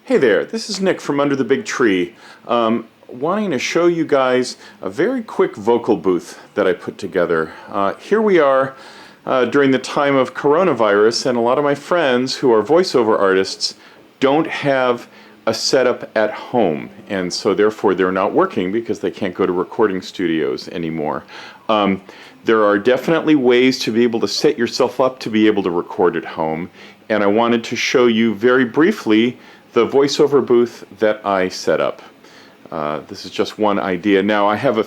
Hey there, this is Nick from Under the Big Tree. Wanting to show you guys a very quick vocal booth that I put together. Here we are during the time of coronavirus, and a lot of my friends who are voiceover artists don't have a setup at home, and so therefore they're not working because they can't go to recording studios anymore. There are definitely ways to be able to set yourself up to be able to record at home, and I wanted to show you very briefly the voiceover booth that I set up. This is just one idea. Now I had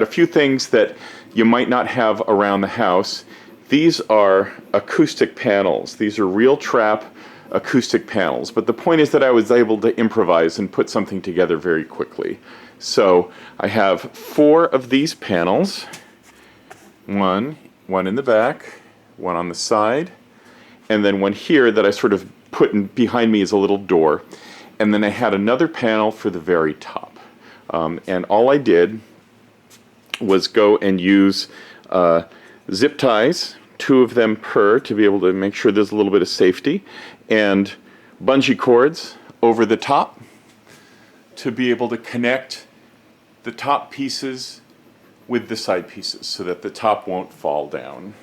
a few things that you might not have around the house. These are acoustic panels. These are real trap acoustic panels, but the point is that I was able to improvise and put something together very quickly. So I have 4 of these panels, one in the back, one on the side, and then one here that I sort of put in behind me as a little door, and then I had another panel for the very top. And all I did was go and use zip ties, 2 of them per, to be able to make sure there's a little bit of safety, and bungee cords over the top to be able to connect the top pieces with the side pieces so that the top won't fall down.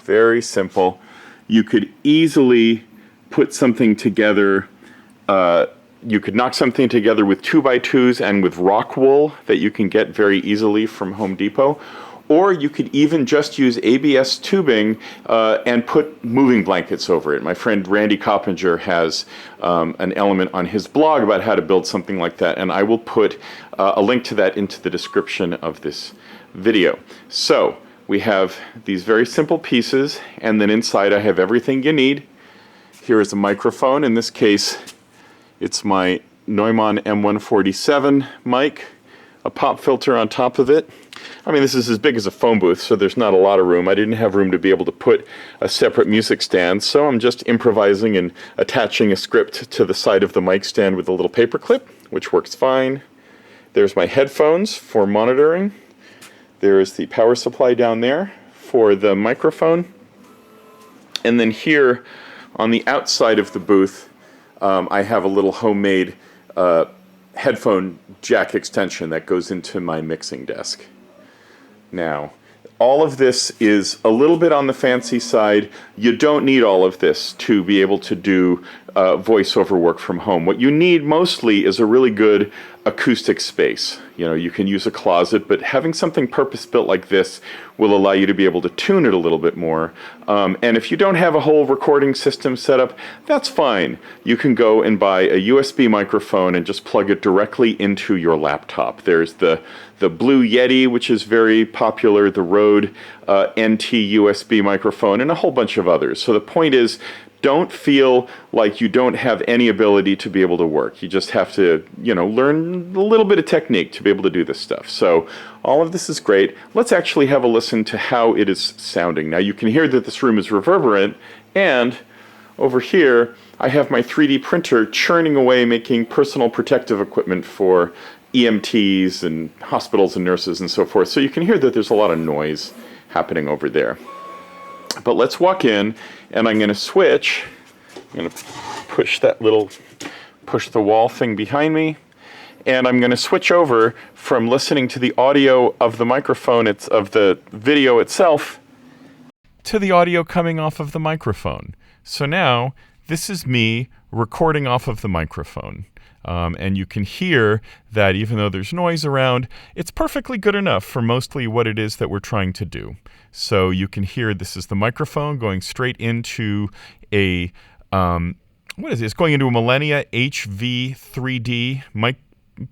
Very simple. You could easily put something together. You could knock something together with 2x2s and with rock wool that you can get very easily from Home Depot. Or you could even just use ABS tubing and put moving blankets over it. My friend Randy Coppinger has an element on his blog about how to build something like that, and I will put a link to that into the description of this video. So we have these very simple pieces, and then inside I have everything you need. Here is a microphone. In this case, it's my Neumann M147 mic, a pop filter on top of it. I mean, this is as big as a phone booth, so there's not a lot of room. I didn't have room to be able to put a separate music stand, so I'm just improvising and attaching a script to the side of the mic stand with a little paper clip, which works fine. There's my headphones for monitoring. There's the power supply down there for the microphone. And then here on the outside of the booth, I have a little homemade headphone jack extension that goes into my mixing desk. Now, all of this is a little bit on the fancy side. You don't need all of this to be able to do voiceover work from home. What you need mostly is a really good acoustic space. You know, you can use a closet, but having something purpose-built like this will allow you to be able to tune it a little bit more. And if you don't have a whole recording system set up, that's fine. You can go and buy a USB microphone and just plug it directly into your laptop. There's the Blue Yeti, which is very popular, the Rode NT USB microphone, and a whole bunch of others. So the point is, don't feel like you don't have any ability to be able to work. You just have to, you know, learn a little bit of technique to be able to do this stuff. So all of this is great. Let's actually have a listen to how it is sounding. Now you can hear that this room is reverberant, and over here I have my 3D printer churning away making personal protective equipment for EMTs and hospitals and nurses and so forth. So you can hear that there's a lot of noise happening over there. But let's walk in, and I'm going to switch. I'm going to push the wall thing behind me, and I'm going to switch over from listening to the audio of the microphone, of the video itself, to the audio coming off of the microphone. So now, this is me recording off of the microphone. And you can hear that even though there's noise around, it's perfectly good enough for mostly what it is that we're trying to do. So you can hear this is the microphone going straight into a, what is it? It's going into a Millennia HV3D mic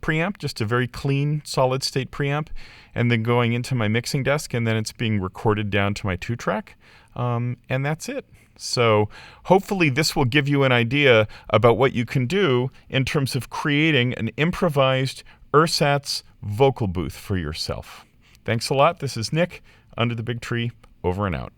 preamp, just a very clean solid state preamp, and then going into my mixing desk, and then it's being recorded down to my 2-track, and that's it. So hopefully this will give you an idea about what you can do in terms of creating an improvised ersatz vocal booth for yourself. Thanks a lot. This is Nick, Under the Big Tree, over and out.